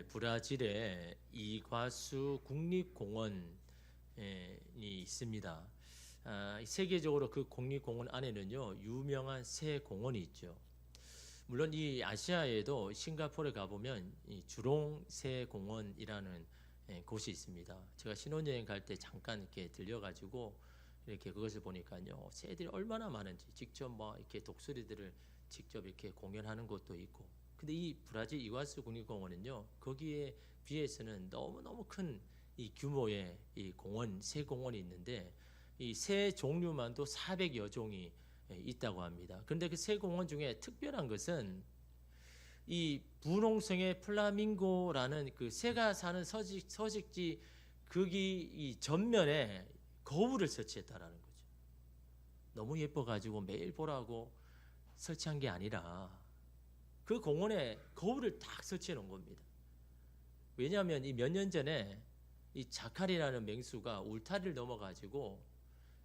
브라질의 이과수 국립공원이 있습니다. 세계적으로 그 국립공원 안에는요 유명한 새 공원이 있죠. 물론 이 아시아에도 싱가포르에 가보면 이 주롱 새 공원이라는 곳이 있습니다. 제가 신혼여행 갈 때 잠깐 이렇게 들려가지고 이렇게 그것을 보니까요 새들이 얼마나 많은지 직접 뭐 이렇게 독수리들을 직접 이렇게 공연하는 곳도 있고. 근데 이 브라질 이과수 국립공원은요 거기에 비해서는 너무너무 큰 이 규모의 이 공원, 새 공원이 있는데 이 새 종류만도 400여 종이 있다고 합니다. 그런데 그 새 공원 중에 특별한 것은 이 분홍성의 플라밍고라는 그 새가 사는 서식지 거기 이 전면에 거울을 설치했다라는 거죠. 너무 예뻐가지고 매일 보라고 설치한 게 아니라 그 공원에 거울을 딱 설치해 놓은 겁니다. 왜냐하면 이 몇 년 전에 이 자카리라는 맹수가 울타리를 넘어가지고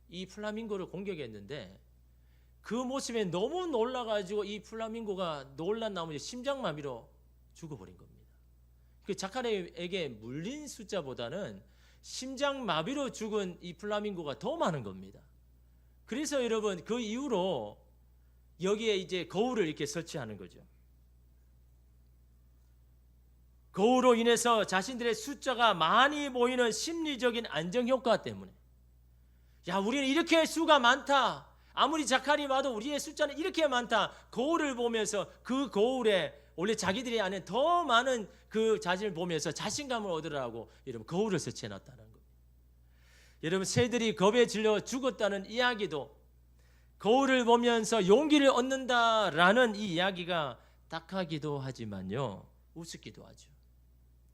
이 플라밍고를 공격했는데 그 모습에 너무 놀라가지고 이 플라밍고가 놀란 나머지 심장마비로 죽어버린 겁니다. 그 자카리에게 물린 숫자보다는 심장마비로 죽은 이 플라밍고가 더 많은 겁니다. 그래서 여러분 그 이후로 여기에 이제 거울을 이렇게 설치하는 거죠. 거울로 인해서 자신들의 숫자가 많이 보이는 심리적인 안정 효과 때문에 야 우리는 이렇게 수가 많다. 아무리 자카리 봐도 우리의 숫자는 이렇게 많다. 거울을 보면서 그 거울에 원래 자기들이 안에 더 많은 그 자신을 보면서 자신감을 얻으라고 여러분 거울을 설치해놨다는 겁니다. 여러분 새들이 겁에 질려 죽었다는 이야기도 거울을 보면서 용기를 얻는다라는 이 이야기가 딱하기도 하지만요 우습기도 하죠.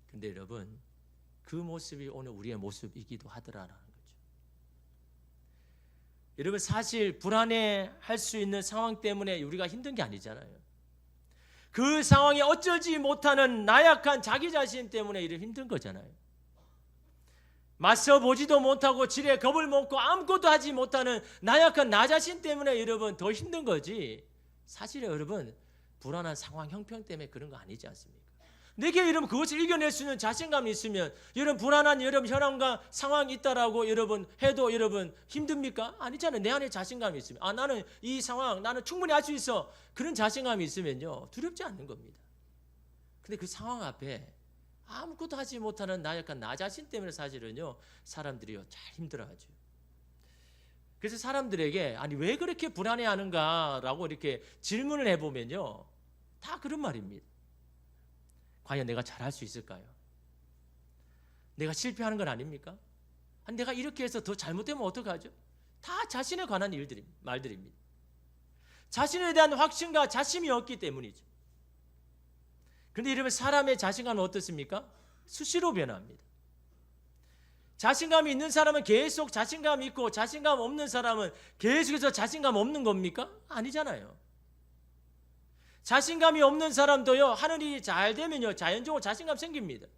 근데 여러분 그 모습이 오늘 우리의 모습이기도 하더라라는 거죠. 여러분 사실 불안해할 수 있는 상황 때문에 우리가 힘든 게 아니잖아요. 그 상황에 어쩌지 못하는 나약한 자기 자신 때문에 이를 힘든 거잖아요. 맞서 보지도 못하고 지레 겁을 먹고 아무것도 하지 못하는 나약한 나 자신 때문에 여러분 더 힘든 거지. 사실 여러분 불안한 상황 형편 때문에 그런 거 아니지 않습니까? 내게 여러분 그것을 이겨낼 수 있는 자신감이 있으면 여러분 불안한 여러분 현황과 상황이 있다라고 여러분 해도 여러분 힘듭니까? 아니잖아요. 내 안에 자신감이 있으면 나는 이 상황 나는 충분히 할 수 있어. 그런 자신감이 있으면요 두렵지 않는 겁니다. 근데 그 상황 앞에 아무것도 하지 못하는 나약한 나 자신 때문에 사실은요 사람들이요 잘 힘들어하죠. 그래서 사람들에게 아니 왜 그렇게 불안해하는가라고 이렇게 질문을 해보면요 다 그런 말입니다. 과연 내가 잘할 수 있을까요? 내가 실패하는 건 아닙니까? 내가 이렇게 해서 더 잘못되면 어떡하죠? 다 자신에 관한 말들입니다. 자신에 대한 확신과 자신이 없기 때문이죠. 그런데 여러분 사람의 자신감은 어떻습니까? 수시로 변합니다. 자신감이 있는 사람은 계속 자신감이 있고 자신감 없는 사람은 계속해서 자신감 없는 겁니까? 아니잖아요. 자신감이 없는 사람도요 하는 일이 잘 되면요 자연적으로 자신감 생깁니다.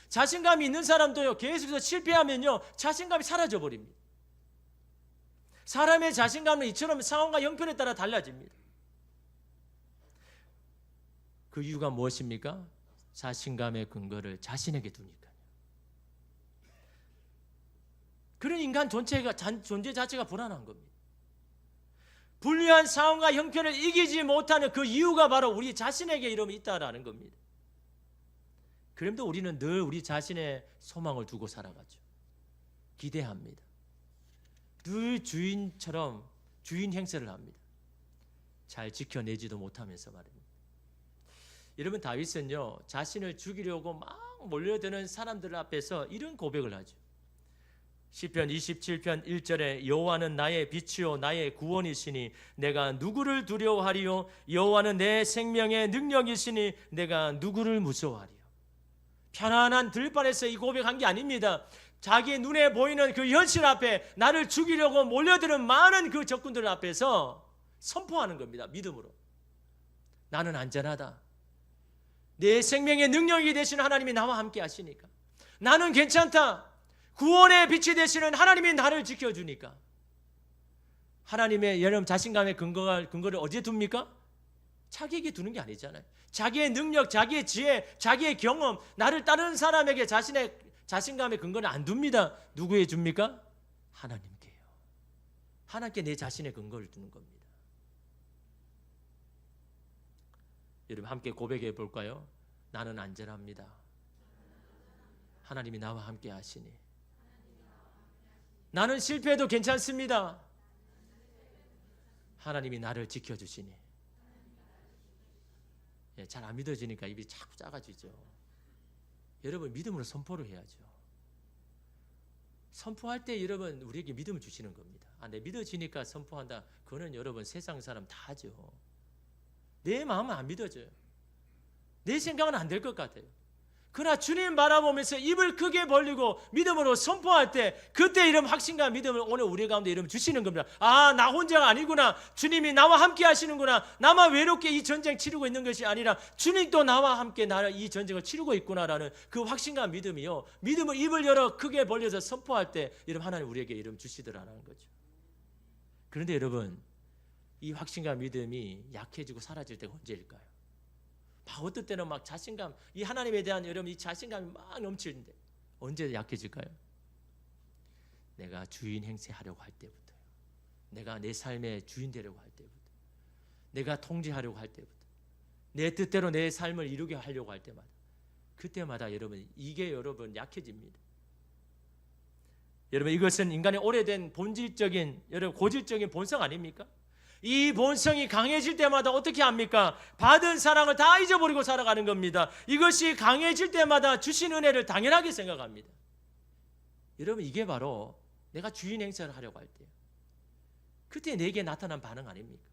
자신감이 있는 사람도요 계속해서 실패하면요 자신감이 사라져 버립니다. 사람의 자신감은 이처럼 상황과 형편에 따라 달라집니다. 그 이유가 무엇입니까? 자신감의 근거를 자신에게 두니까요. 그런 인간 존재 자체가 불안한 겁니다. 불리한 상황과 형편을 이기지 못하는 그 이유가 바로 우리 자신에게 이름이 있다라는 겁니다. 그런데 우리는 늘 우리 자신의 소망을 두고 살아가죠. 기대합니다. 늘 주인처럼 주인 행세를 합니다. 잘 지켜내지도 못하면서 말입니다. 여러분 다윗은요 자신을 죽이려고 막 몰려드는 사람들 앞에서 이런 고백을 하죠. 시편 27편 1절에 여호와는 나의 빛이요 나의 구원이시니 내가 누구를 두려워하리요 여호와는 내 생명의 능력이시니 내가 누구를 무서워하리요. 편안한 들판에서 이 고백한 게 아닙니다. 자기 눈에 보이는 그 현실 앞에 나를 죽이려고 몰려드는 많은 그 적군들 앞에서 선포하는 겁니다. 믿음으로. 나는 안전하다. 내 생명의 능력이 되시는 하나님이 나와 함께 하시니까. 나는 괜찮다. 구원의 빛이 되시는 하나님이 나를 지켜주니까. 하나님의 여러분 자신감의 근거를 어디에 둡니까? 자기에게 두는 게 아니잖아요. 자기의 능력, 자기의 지혜, 자기의 경험, 나를 따르는 사람에게 자신의 자신감의 근거는 안 둡니다. 누구에 줍니까? 하나님께요. 하나님께 내 자신의 근거를 두는 겁니다. 여러분 함께 고백해 볼까요? 나는 안전합니다. 하나님이 나와 함께 하시니. 나는 실패해도 괜찮습니다. 하나님이 나를 지켜주시니. 예, 잘 안 믿어지니까 입이 자꾸 작아지죠. 여러분 믿음으로 선포를 해야죠. 선포할 때 여러분 우리에게 믿음을 주시는 겁니다. 내 믿어지니까 선포한다. 그거는 여러분 세상 사람 다 하죠. 내 마음은 안 믿어져요. 내 생각은 안 될 것 같아요. 그러나 주님 바라보면서 입을 크게 벌리고 믿음으로 선포할 때 그때 이런 확신과 믿음을 오늘 우리 가운데 이름 주시는 겁니다. 나 혼자가 아니구나. 주님이 나와 함께 하시는구나. 나만 외롭게 이 전쟁 치르고 있는 것이 아니라 주님도 나와 함께 나를 이 전쟁을 치르고 있구나라는 그 확신과 믿음이요. 믿음을 입을 열어 크게 벌려서 선포할 때 여러분 하나님 우리에게 이름 주시더라는 거죠. 그런데 여러분 이 확신과 믿음이 약해지고 사라질 때가 언제일까요? 어떤 때는 막 자신감, 이 하나님에 대한 여러분 이 자신감이 막 넘치는데 언제 약해질까요? 내가 주인 행세하려고 할 때부터요. 내가 내 삶의 주인 되려고 할 때부터, 내가 통제하려고 할 때부터, 내 뜻대로 내 삶을 이루게 하려고 할 때마다, 그때마다 여러분 이게 여러분 약해집니다. 여러분 이것은 인간의 오래된 본질적인 여러분 고질적인 본성 아닙니까? 이 본성이 강해질 때마다 어떻게 합니까? 받은 사랑을 다 잊어버리고 살아가는 겁니다. 이것이 강해질 때마다 주신 은혜를 당연하게 생각합니다. 여러분 이게 바로 내가 주인 행세를 하려고 할 때요. 그때 내게 나타난 반응 아닙니까?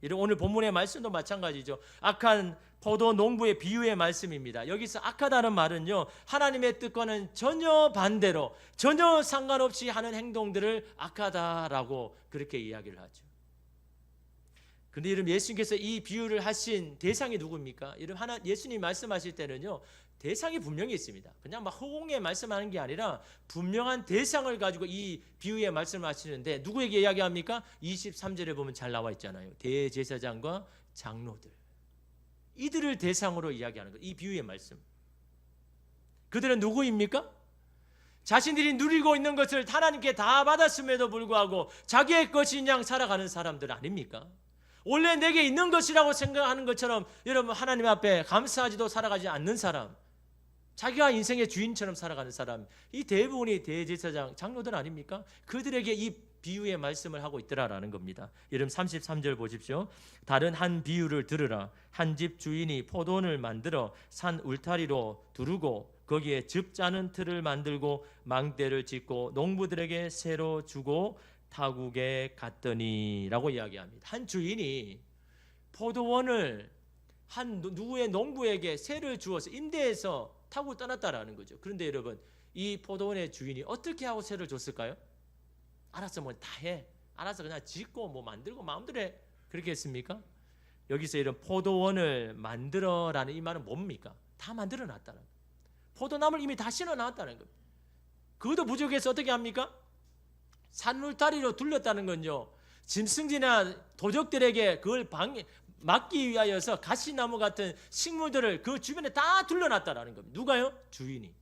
여러분 오늘 본문의 말씀도 마찬가지죠. 악한 포도 농부의 비유의 말씀입니다. 여기서 악하다는 말은요, 하나님의 뜻과는 전혀 반대로 전혀 상관없이 하는 행동들을 악하다라고 그렇게 이야기를 하죠. 근데 여러분 예수님께서 이 비유를 하신 대상이 누굽니까? 여러분 예수님 말씀하실 때는요 대상이 분명히 있습니다. 그냥 막 허공에 말씀하는 게 아니라 분명한 대상을 가지고 이 비유의 말씀을 하시는데 누구에게 이야기합니까? 23절에 보면 잘 나와 있잖아요. 대제사장과 장로들, 이들을 대상으로 이야기하는 거예요. 이 비유의 말씀. 그들은 누구입니까? 자신들이 누리고 있는 것을 하나님께 다 받았음에도 불구하고 자기의 것인 양 살아가는 사람들 아닙니까? 원래 내게 있는 것이라고 생각하는 것처럼 여러분 하나님 앞에 감사하지도 살아가지 않는 사람, 자기가 인생의 주인처럼 살아가는 사람, 이 대부분이 대제사장, 장로들 아닙니까? 그들에게 이 비유의 말씀을 하고 있더라라는 겁니다. 여러분 33절 보십시오. 다른 한 비유를 들으라. 한 집 주인이 포도원을 만들어 산 울타리로 두르고 거기에 즙 짜는 틀을 만들고 망대를 짓고 농부들에게 새로 주고 타국에 갔더니 라고 이야기합니다. 한 주인이 포도원을 한 누구의 농부에게 세를 주어서 임대해서 타고 떠났다라는 거죠. 그런데 여러분 이 포도원의 주인이 어떻게 하고 세를 줬을까요? 알아서 뭐 다 해. 알아서 그냥 짓고 뭐 만들고 마음대로 해. 그렇게 했습니까? 여기서 이런 포도원을 만들어라는 이 말은 뭡니까? 다 만들어 놨다는 거예요. 포도나무를 이미 다 심어 놨다는 겁니다. 그것도 부족해서 어떻게 합니까? 산울타리로 둘렀다는 건요, 짐승이나 도적들에게 그걸 막기 위하여서 가시나무 같은 식물들을 그 주변에 다 둘러놨다라는 겁니다. 누가요? 주인이.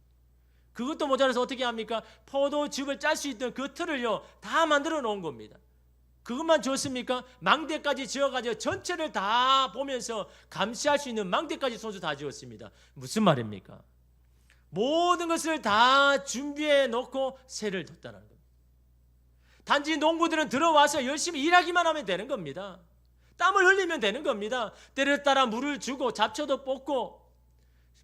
그것도 모자라서 어떻게 합니까? 포도즙을 짤 수 있던 그 틀을요 다 만들어 놓은 겁니다. 그것만 줬습니까? 망대까지 지어가지고 전체를 다 보면서 감시할 수 있는 망대까지 손수 다 지었습니다. 무슨 말입니까? 모든 것을 다 준비해 놓고 새를 뒀다는 겁니다. 단지 농부들은 들어와서 열심히 일하기만 하면 되는 겁니다. 땀을 흘리면 되는 겁니다. 때를 따라 물을 주고 잡초도 뽑고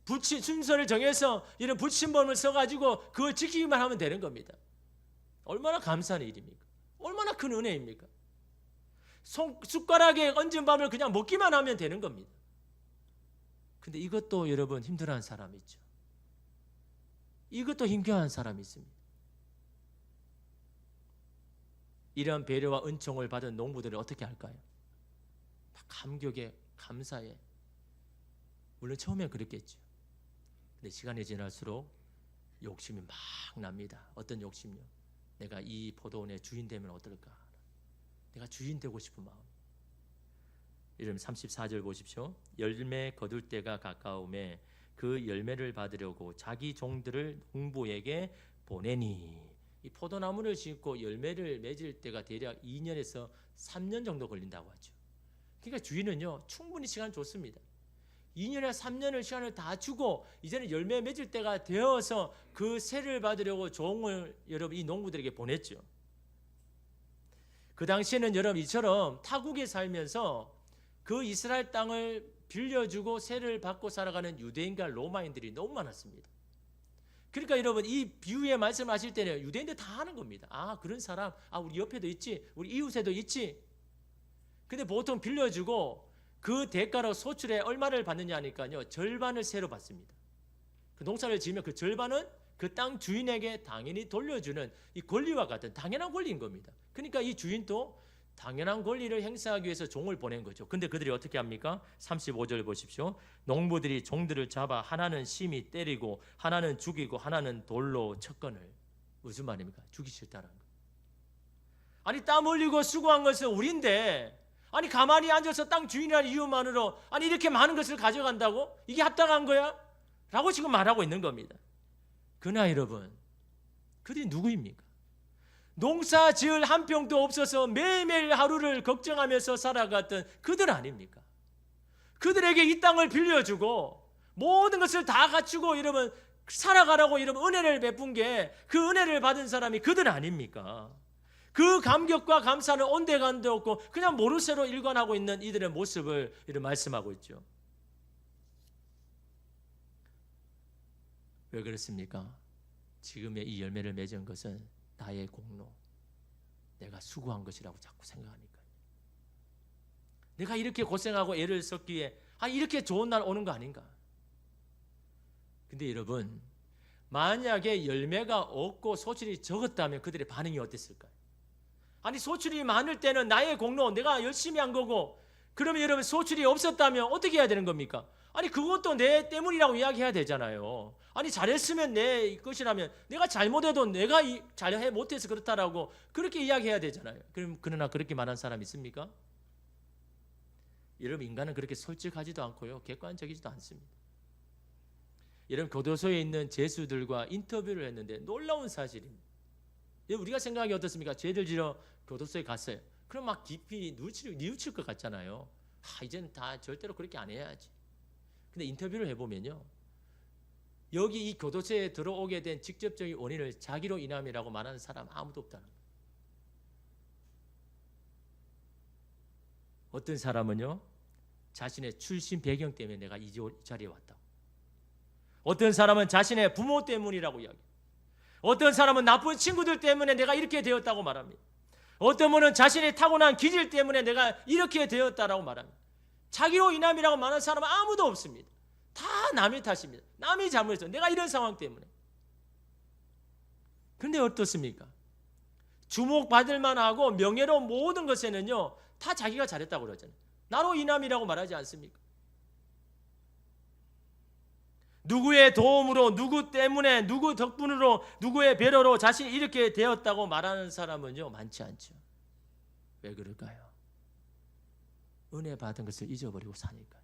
순서를 정해서 이런 부침범을 써가지고 그걸 지키기만 하면 되는 겁니다. 얼마나 감사한 일입니까? 얼마나 큰 은혜입니까? 숟가락에 얹은 밥을 그냥 먹기만 하면 되는 겁니다. 근데 이것도 여러분 힘들어하는 사람이 있죠. 이것도 힘겨워하는 사람이 있습니다. 이러한 배려와 은총을 받은 농부들은 어떻게 할까요? 감격에 감사해. 물론 처음엔 그랬겠죠. 근데 시간이 지날수록 욕심이 막 납니다. 어떤 욕심이요? 내가 이 포도원의 주인 되면 어떨까? 내가 주인 되고 싶은 마음. 이름 34절 보십시오. 열매 거둘 때가 가까움에 그 열매를 받으려고 자기 종들을 농부에게 보내니. 이 포도나무를 심고 열매를 맺을 때가 대략 2년에서 3년 정도 걸린다고 하죠. 그러니까 주인은요 충분히 시간 줬습니다. 2년에 3년을 시간을 다 주고 이제는 열매 맺을 때가 되어서 그 세를 받으려고 종을 여러분 이 농부들에게 보냈죠. 그 당시에는 여러분 이처럼 타국에 살면서 그 이스라엘 땅을 빌려주고 세를 받고 살아가는 유대인과 로마인들이 너무 많았습니다. 그러니까 여러분 이 비유의 말씀하실 때는 유대인들 다 하는 겁니다. 아 그런 사람 우리 옆에도 있지, 우리 이웃에도 있지. 근데 보통 빌려주고 그 대가로 소출에 얼마를 받느냐 하니까요 절반을 세로 받습니다. 그 농사를 지으면 그 절반은 그 땅 주인에게 당연히 돌려주는 이 권리와 같은 당연한 권리인 겁니다. 그러니까 이 주인도 당연한 권리를 행사하기 위해서 종을 보낸 거죠. 근데 그들이 어떻게 합니까? 35절 보십시오. 농부들이 종들을 잡아 하나는 심히 때리고 하나는 죽이고 하나는 돌로 쳤거늘. 무슨 말입니까? 죽이 싫다는 거. 아니 땀 흘리고 수고한 것은 우리인데 아니 가만히 앉아서 땅 주인이라는 이유만으로 아니 이렇게 많은 것을 가져간다고? 이게 합당한 거야? 라고 지금 말하고 있는 겁니다. 그러나 여러분 그들이 누구입니까? 농사 지을 한 평도 없어서 매일매일 하루를 걱정하면서 살아갔던 그들 아닙니까? 그들에게 이 땅을 빌려주고 모든 것을 다 갖추고 여러분 살아가라고 여러분 은혜를 베푼 게 그 은혜를 받은 사람이 그들 아닙니까? 그 감격과 감사는 온데간데 없고 그냥 모르쇠로 일관하고 있는 이들의 모습을 이런 말씀하고 있죠. 왜 그렇습니까? 지금의 이 열매를 맺은 것은 나의 공로, 내가 수고한 것이라고 자꾸 생각하니까요. 내가 이렇게 고생하고 애를 썼기에 이렇게 좋은 날 오는 거 아닌가? 근데 여러분 만약에 열매가 없고 소출이 적었다면 그들의 반응이 어땠을까요? 아니 소출이 많을 때는 나의 공로, 내가 열심히 한 거고 그러면 여러분 소출이 없었다면 어떻게 해야 되는 겁니까? 아니 그것도 내 때문이라고 이야기해야 되잖아요. 아니 잘했으면 내 것이라면 내가 잘못해도 내가 잘 못해서 그렇다라고 그렇게 이야기해야 되잖아요. 그러나 그렇게 말한 사람 있습니까? 여러분 인간은 그렇게 솔직하지도 않고요 객관적이지도 않습니다. 여러분 교도소에 있는 죄수들과 인터뷰를 했는데 놀라운 사실입니다. 우리가 생각하기 어떻습니까? 죄를 지러 교도소에 갔어요. 그럼 막 깊이 뉘우칠 것 같잖아요. 이제는 다 절대로 그렇게 안 해야지. 근데 인터뷰를 해보면요 여기 이 교도소에 들어오게 된 직접적인 원인을 자기로 인함이라고 말하는 사람 아무도 없다는 거예요. 어떤 사람은요 자신의 출신 배경 때문에 내가 이 자리에 왔다고. 어떤 사람은 자신의 부모 때문이라고 이야기해요. 어떤 사람은 나쁜 친구들 때문에 내가 이렇게 되었다고 말합니다. 어떤 분은 자신의 타고난 기질 때문에 내가 이렇게 되었다라고 말합니다. 자기로 인함이라고 말하는 사람은 아무도 없습니다. 다 남의 탓입니다. 남이 잘못했어. 내가 이런 상황 때문에. 그런데 어떻습니까? 주목받을 만하고 명예로운 모든 것에는요 다 자기가 잘했다고 그러잖아요. 나로 인함이라고 말하지 않습니까? 누구의 도움으로, 누구 때문에, 누구 덕분으로, 누구의 배려로 자신이 이렇게 되었다고 말하는 사람은요 많지 않죠. 왜 그럴까요? 은혜 받은 것을 잊어버리고 사니까요.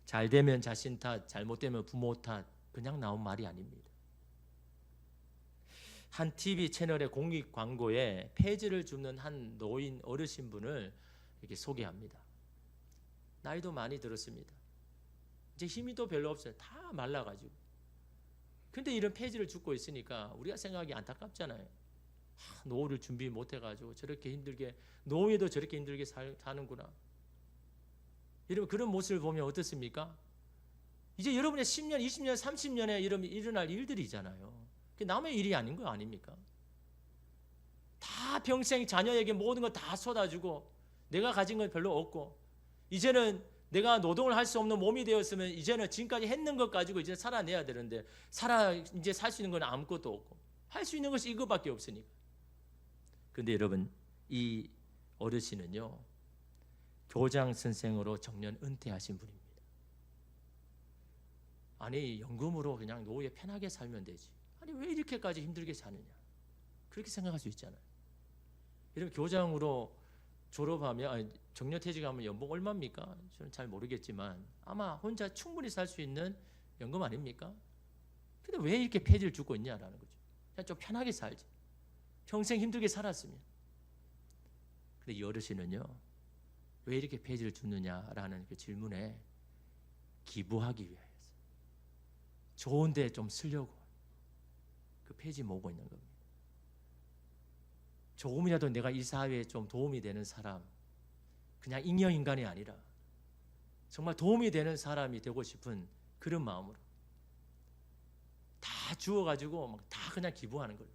잘 되면 자신 탓, 잘못되면 부모 탓, 그냥 나온 말이 아닙니다. 한 TV 채널의 공익 광고에 폐지를 줍는 한 노인 어르신 분을 이렇게 소개합니다. 나이도 많이 들었습니다. 이제 힘이 또 별로 없어요. 다 말라가지고. 근데 이런 폐지를 줍고 있으니까 우리가 생각하기 안타깝잖아요. 노후를 준비 못해가지고 저렇게 힘들게, 노후에도 저렇게 힘들게 사는구나. 여러분 그런 모습을 보면 어떻습니까? 이제 여러분의 10년, 20년, 30년에 일어날 일들이잖아요. 그게 남의 일이 아닌 거 아닙니까? 다 평생 자녀에게 모든 걸 다 쏟아주고 내가 가진 건 별로 없고 이제는 내가 노동을 할 수 없는 몸이 되었으면 이제는 지금까지 했는 것 가지고 이제 살아내야 되는데 이제 살 수 있는 건 아무것도 없고 할 수 있는 것이 이것밖에 없으니까. 그런데 여러분 이 어르신은요 교장 선생으로 정년 은퇴하신 분입니다. 아니 연금으로 그냥 노후에 편하게 살면 되지. 아니 왜 이렇게까지 힘들게 사느냐. 그렇게 생각할 수 있잖아요. 여러분 교장으로 졸업하면 정년퇴직하면 연봉 얼마입니까? 저는 잘 모르겠지만 아마 혼자 충분히 살 수 있는 연금 아닙니까? 근데 왜 이렇게 폐지를 주고 있냐라는 거죠. 그냥 좀 편하게 살지. 평생 힘들게 살았으면. 근데 이 어르신은요, 왜 이렇게 폐지를 주느냐라는 그 질문에 기부하기 위해서 좋은 데 좀 쓰려고 그 폐지 모으고 있는 겁니다. 조금이라도 내가 이 사회에 좀 도움이 되는 사람, 그냥 잉여인간이 아니라 정말 도움이 되는 사람이 되고 싶은 그런 마음으로 다 주워가지고 다 그냥 기부하는 거예요.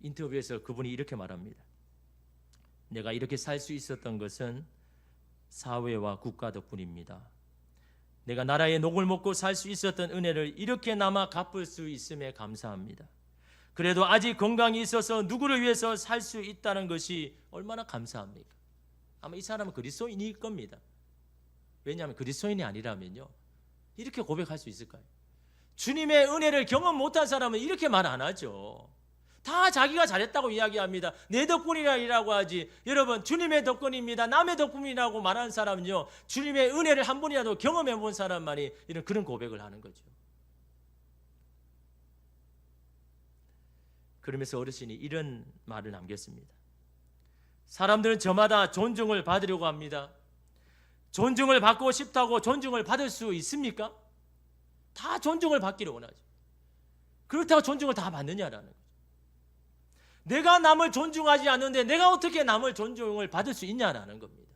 인터뷰에서 그분이 이렇게 말합니다. 내가 이렇게 살 수 있었던 것은 사회와 국가 덕분입니다. 내가 나라의 녹을 먹고 살 수 있었던 은혜를 이렇게나마 갚을 수 있음에 감사합니다. 그래도 아직 건강이 있어서 누구를 위해서 살 수 있다는 것이 얼마나 감사합니까? 아마 이 사람은 그리스도인일 겁니다. 왜냐하면 그리스도인이 아니라면요, 이렇게 고백할 수 있을까요? 주님의 은혜를 경험 못한 사람은 이렇게 말 안 하죠. 다 자기가 잘했다고 이야기합니다. 내 덕분이라고 하지. 여러분, 주님의 덕분입니다, 남의 덕분이라고 말하는 사람은요, 주님의 은혜를 한 번이라도 경험해 본 사람만이 그런 고백을 하는 거죠. 그러면서 어르신이 이런 말을 남겼습니다. 사람들은 저마다 존중을 받으려고 합니다. 존중을 받고 싶다고 존중을 받을 수 있습니까? 다 존중을 받기를 원하죠. 그렇다고 존중을 다 받느냐라는 거죠. 내가 남을 존중하지 않는데 내가 어떻게 남을 존중을 받을 수 있냐라는 겁니다.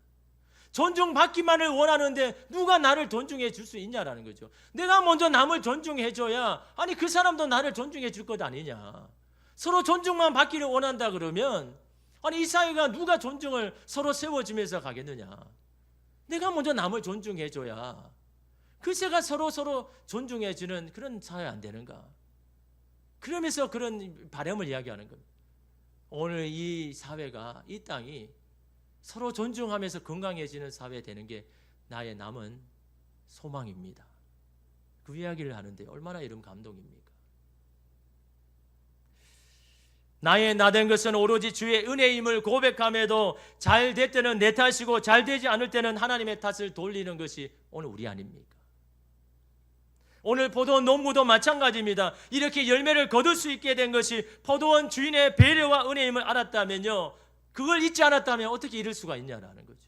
존중받기만을 원하는데 누가 나를 존중해 줄 수 있냐라는 거죠. 내가 먼저 남을 존중해 줘야 그 사람도 나를 존중해 줄 것 아니냐. 서로 존중만 받기를 원한다 그러면 이 사회가 누가 존중을 서로 세워주면서 가겠느냐. 내가 먼저 남을 존중해 줘야 글쎄가 서로 존중해 주는 그런 사회 안 되는가. 그러면서 그런 바람을 이야기하는 겁니다. 오늘 이 사회가, 이 땅이 서로 존중하면서 건강해지는 사회 되는 게 나의 남은 소망입니다. 그 이야기를 하는데 얼마나 이런 감동입니까? 나의 나된 것은 오로지 주의 은혜임을 고백함에도 잘 될 때는 내 탓이고 잘 되지 않을 때는 하나님의 탓을 돌리는 것이 오늘 우리 아닙니까? 오늘 포도원 농부도 마찬가지입니다. 이렇게 열매를 거둘 수 있게 된 것이 포도원 주인의 배려와 은혜임을 알았다면요, 그걸 잊지 않았다면 어떻게 이럴 수가 있냐라는 거죠.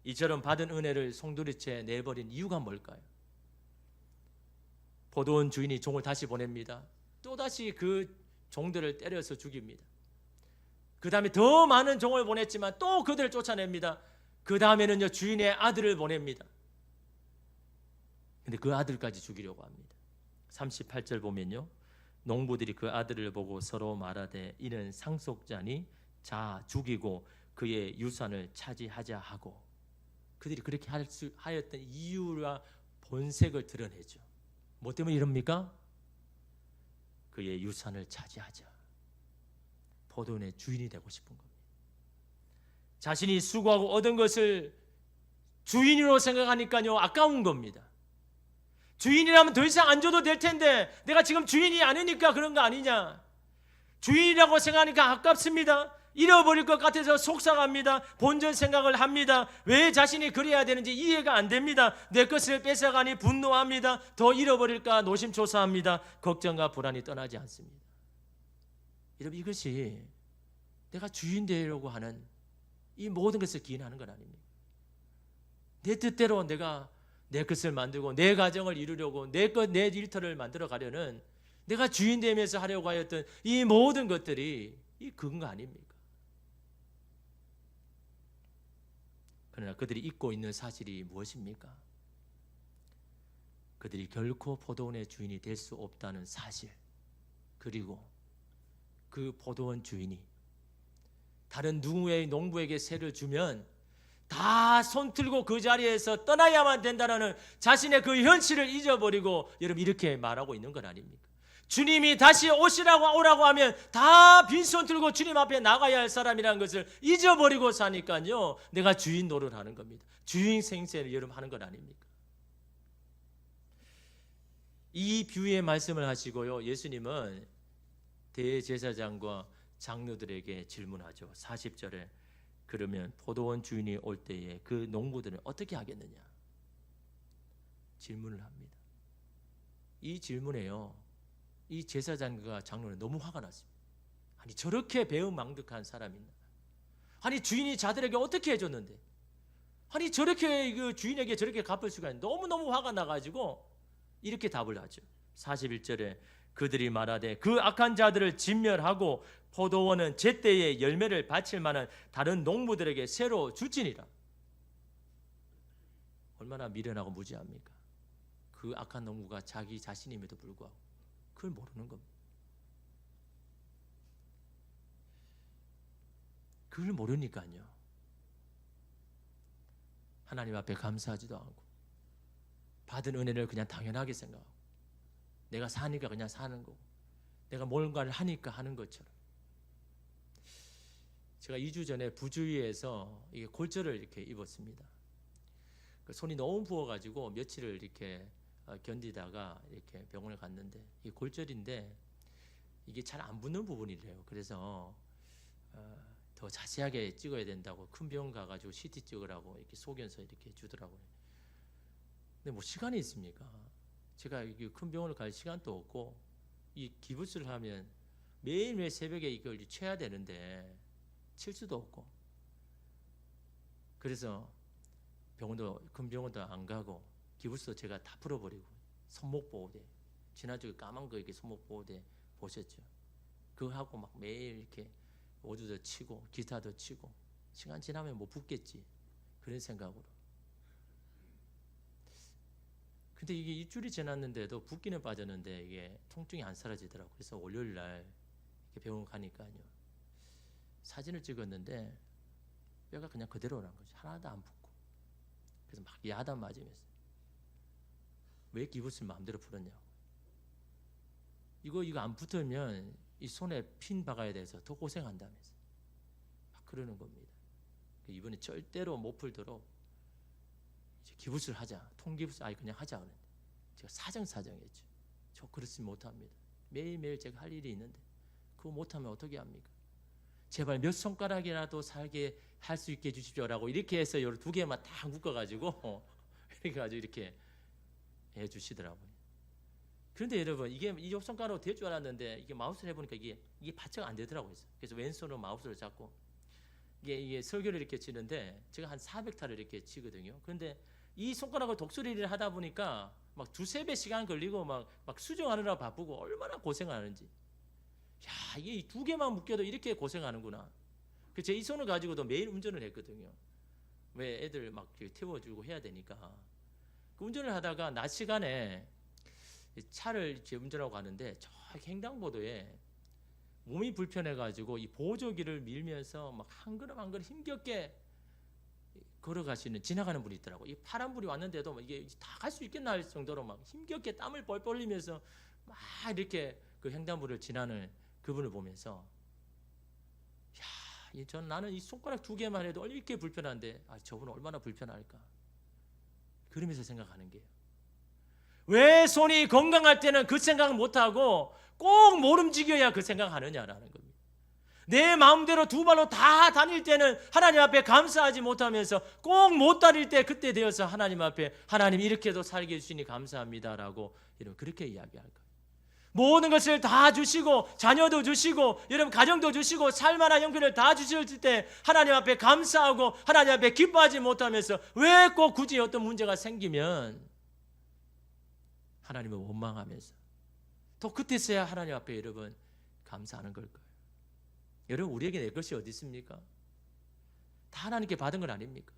이처럼 받은 은혜를 송두리째 내버린 이유가 뭘까요? 포도원 주인이 종을 다시 보냅니다. 또다시 그 종들을 때려서 죽입니다. 그 다음에 더 많은 종을 보냈지만 또 그들을 쫓아냅니다. 그 다음에는요, 주인의 아들을 보냅니다. 근데 그 아들까지 죽이려고 합니다. 38절 보면요, 농부들이 그 아들을 보고 서로 말하되 이는 상속자니 자 죽이고 그의 유산을 차지하자 하고, 그들이 그렇게 하였던 이유와 본색을 드러내죠. 뭐 때문에 이럽니까? 그의 유산을 차지하자. 포도원의 주인이 되고 싶은 겁니다. 자신이 수고하고 얻은 것을 주인으로 생각하니까요, 아까운 겁니다. 주인이라면 더 이상 안 줘도 될 텐데 내가 지금 주인이 아니니까 그런 거 아니냐. 주인이라고 생각하니까 아깝습니다. 잃어버릴 것 같아서 속상합니다. 본전 생각을 합니다. 왜 자신이 그래야 되는지 이해가 안 됩니다. 내 것을 뺏어가니 분노합니다. 더 잃어버릴까 노심초사합니다. 걱정과 불안이 떠나지 않습니다. 여러분, 이것이 내가 주인 되려고 하는 이 모든 것을 기인하는 건 아닙니다. 내 뜻대로 내가 내 것을 만들고 내 가정을 이루려고 내 일터를 만들어 가려는, 내가 주인 되면서 하려고 하였던 이 모든 것들이 이 근거 아닙니까? 그러나 그들이 잊고 있는 사실이 무엇입니까? 그들이 결코 포도원의 주인이 될 수 없다는 사실, 그리고 그 포도원 주인이 다른 누구의 농부에게 세를 주면 다 손들고 그 자리에서 떠나야만 된다는 자신의 그 현실을 잊어버리고 여러분 이렇게 말하고 있는 건 아닙니까? 주님이 다시 오라고 하면 다 빈손 들고 주님 앞에 나가야 할 사람이라는 것을 잊어버리고 사니까요, 내가 주인 노릇 하는 겁니다. 주인 생세를 여러분 하는 건 아닙니까? 이 비유의 말씀을 하시고요, 예수님은 대제사장과 장로들에게 질문하죠. 40절에 그러면 포도원 주인이 올 때에 그 농부들은 어떻게 하겠느냐 질문을 합니다. 이 질문에요, 이 제사장과 장로는 너무 화가 났습니다. 아니 저렇게 배은망덕한 사람이 있나? 아니 주인이 자들에게 어떻게 해줬는데? 아니 저렇게 그 주인에게 저렇게 갚을 수가 있나? 너무너무 화가 나가지고 이렇게 답을 하죠. 41절에 그들이 말하되 그 악한 자들을 진멸하고 포도원은 제때에 열매를 바칠 만한 다른 농부들에게 새로 줄지니라. 얼마나 미련하고 무지합니까? 그 악한 농부가 자기 자신임에도 불구하고 그걸 모르는 겁니다. 그걸 모르니까요, 하나님 앞에 감사하지도 않고 받은 은혜를 그냥 당연하게 생각하고 내가 사니까 그냥 사는 거고 내가 뭔가를 하니까 하는 것처럼. 제가 2주 전에 부주의에서 이게 골절을 이렇게 입었습니다. 손이 너무 부어가지고 며칠을 이렇게 견디다가 이렇게 병원에 갔는데 이 골절인데 이게 잘 안 붓는 부분이래요. 그래서 더 자세하게 찍어야 된다고 큰 병원 가가지고 CT 찍으라고 이렇게 소견서 이렇게 주더라고요. 근데 뭐 시간이 있습니까? 제가 큰 병원을 갈 시간도 없고 이 기부스를 하면 매일매일 새벽에 이걸 쳐야 되는데 칠 수도 없고, 그래서 큰 병원도 안 가고 기부스도 제가 다 풀어버리고 손목 보호대, 지난주에 까만 거 이렇게 손목 보호대 보셨죠? 그거 하고 막 매일 이렇게 오두도 치고 기타도 치고 시간 지나면 뭐 붙겠지 그런 생각으로. 근데 이게 일주일이 지났는데도 붓기는 빠졌는데 이게 통증이 안 사라지더라고요. 그래서 월요일 날 이렇게 병원 가니까요, 사진을 찍었는데 뼈가 그냥 그대로란 거죠. 하나도 안 붓고. 그래서 막 야단 맞으면서 왜 기부스를 마음대로 풀었냐고. 이거 안 붙으면 이 손에 핀 박아야 돼서 더 고생한다면서 막 그러는 겁니다. 이번에 절대로 못 풀도록 이제 기부스를 하자, 통기부스 아예 그냥 하자 하는데 제가 사정했죠. 저 그렇지 못합니다. 매일매일 제가 할 일이 있는데 그거 못하면 어떻게 합니까? 제발 몇 손가락이라도 살게 할 수 있게 해주십시오라고 이렇게 해서 요 두 개만 딱 묶어가지고 이렇게 가지고 이렇게 해주시더라고요. 그런데 여러분 이게 이 손가락으로 될 줄 알았는데 이게 마우스를 해보니까 이게 받쳐가 안 되더라고요. 그래서 왼손으로 마우스를 잡고 이게 설교를 이렇게 치는데 제가 한 400타를 이렇게 치거든요. 그런데 이 손가락으로 독수리를 하다 보니까 막 2-3배 시간 걸리고 막 수정하느라 바쁘고 얼마나 고생하는지. 야, 이게 두 개만 묶여도 이렇게 고생하는구나. 그래서 이 손을 가지고도 매일 운전을 했거든요. 왜 애들 막 태워주고 해야 되니까. 그 운전을 하다가 낮 시간에 차를 운전하고 가는데 저 횡단보도에 몸이 불편해가지고 이 보조기를 밀면서 막 한 걸음 한 걸음 힘겹게 걸어가시는 지나가는 분이 있더라고. 이 파란불이 왔는데도 이게 다 갈 수 있겠나 할 정도로 막 힘겹게 땀을 뻘뻘 흘리면서 막 이렇게 그 횡단보도를 지나는 그분을 보면서 야, 나는 이 손가락 2개만 해도 이렇게 불편한데 저분은 얼마나 불편할까. 그러면서 생각하는 게요. 왜 손이 건강할 때는 그 생각을 못하고 꼭 모름지겨야 그 생각하느냐라는 겁니다. 내 마음대로 두 발로 다 다닐 때는 하나님 앞에 감사하지 못하면서 꼭 못 다닐 때 그때 되어서 하나님 앞에 하나님 이렇게도 살게 해주시니 감사합니다라고 여러분 그렇게 이야기할 거예요. 모든 것을 다 주시고 자녀도 주시고 여러분 가정도 주시고 살만한 형편을 다 주실 때 하나님 앞에 감사하고 하나님 앞에 기뻐하지 못하면서 왜 꼭 굳이 어떤 문제가 생기면 하나님을 원망하면서 또 그때서야 하나님 앞에 여러분 감사하는 걸 거예요. 여러분 우리에게 내 것이 어디 있습니까? 다 하나님께 받은 건 아닙니까?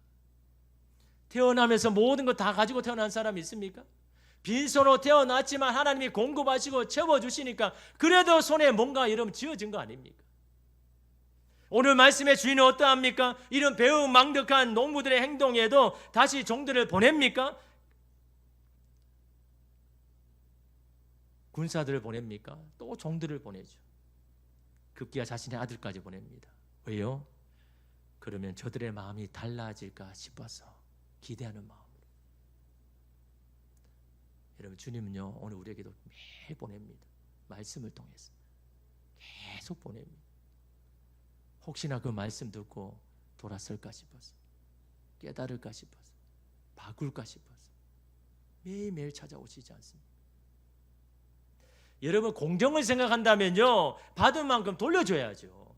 태어나면서 모든 거 다 가지고 태어난 사람이 있습니까? 빈손으로 태어났지만 하나님이 공급하시고 채워주시니까 그래도 손에 뭔가 이러면 쥐어진 거 아닙니까? 오늘 말씀의 주인은 어떠합니까? 이런 배은망덕한 농부들의 행동에도 다시 종들을 보냅니까? 군사들을 보냅니까? 또 종들을 보내죠. 급기야 자신의 아들까지 보냅니다. 왜요? 그러면 저들의 마음이 달라질까 싶어서 기대하는 마음으로. 여러분 주님은요 오늘 우리에게도 매일 보냅니다. 말씀을 통해서 계속 보냅니다. 혹시나 그 말씀 듣고 돌아설까 싶어서, 깨달을까 싶어서, 바꿀까 싶어서 매일매일 찾아오시지 않습니까? 여러분 공정을 생각한다면요 받은 만큼 돌려줘야죠.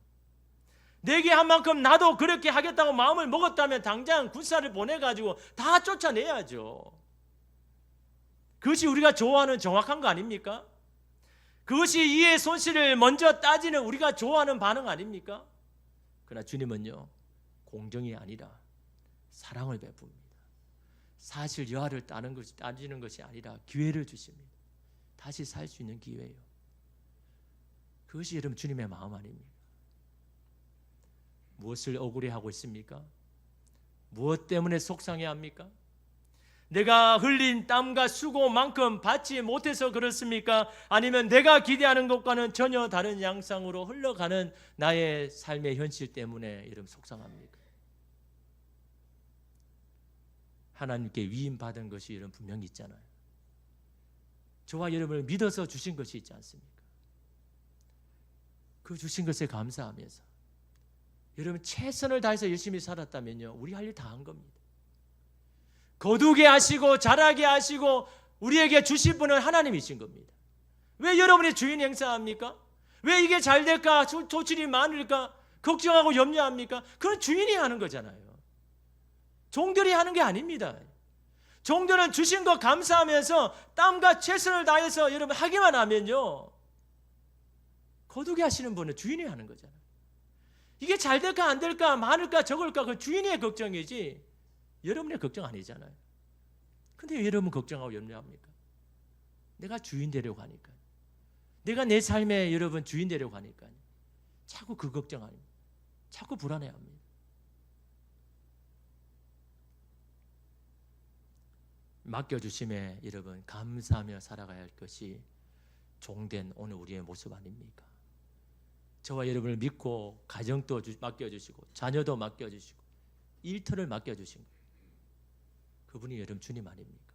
내게 한 만큼 나도 그렇게 하겠다고 마음을 먹었다면 당장 군사를 보내가지고 다 쫓아내야죠. 그것이 우리가 좋아하는 정확한 거 아닙니까? 그것이 이의 손실을 먼저 따지는 우리가 좋아하는 반응 아닙니까? 그러나 주님은요 공정이 아니라 사랑을 베풉니다. 사실 여하를 따지는 것이 아니라 기회를 주십니다. 다시 살 수 있는 기회예요. 그것이 여러분 주님의 마음 아닙니까? 무엇을 억울해하고 있습니까? 무엇 때문에 속상해합니까? 내가 흘린 땀과 수고만큼 받지 못해서 그렇습니까? 아니면 내가 기대하는 것과는 전혀 다른 양상으로 흘러가는 나의 삶의 현실 때문에 여러분 속상합니까? 하나님께 위임받은 것이 여러분 분명히 있잖아요. 저와 여러분을 믿어서 주신 것이 있지 않습니까? 그 주신 것에 감사하면서 여러분 최선을 다해서 열심히 살았다면요 우리 할 일 다 한 겁니다. 거두게 하시고 자라게 하시고 우리에게 주실 분은 하나님이신 겁니다. 왜 여러분이 주인 행사합니까? 왜 이게 잘 될까? 조출이 많을까? 걱정하고 염려합니까? 그건 주인이 하는 거잖아요. 종들이 하는 게 아닙니다. 종들은 주신 거 감사하면서 땀과 최선을 다해서 여러분 하기만 하면요 거두게 하시는 분은 주인이 하는 거잖아요. 이게 잘 될까 안 될까 많을까 적을까 그 주인의 걱정이지 여러분의 걱정 아니잖아요. 근데 왜 여러분 걱정하고 염려합니까? 내가 주인 되려고 하니까요. 내가 내 삶에 여러분 주인 되려고 하니까요. 자꾸 그 걱정 아닙니다. 자꾸 불안해합니다. 맡겨주심에 여러분 감사하며 살아가야 할 것이 종된 오늘 우리의 모습 아닙니까? 저와 여러분을 믿고 가정도 맡겨주시고 자녀도 맡겨주시고 일터를 맡겨주신 거예요. 그분이 여러분 주님 아닙니까?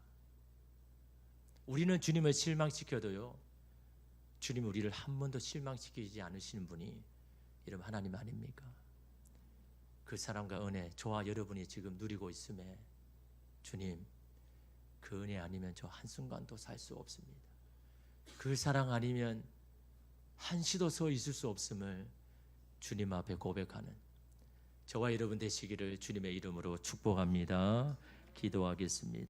우리는 주님을 실망시켜도요 주님 우리를 한 번도 실망시키지 않으시는 분이 여러분 하나님 아닙니까? 그 사랑과 은혜 저와 여러분이 지금 누리고 있음에 주님 그 은혜 아니면 저 한순간도 살 수 없습니다. 그 사랑 아니면 한시도 서 있을 수 없음을 주님 앞에 고백하는 저와 여러분 되시기를 주님의 이름으로 축복합니다. 기도하겠습니다.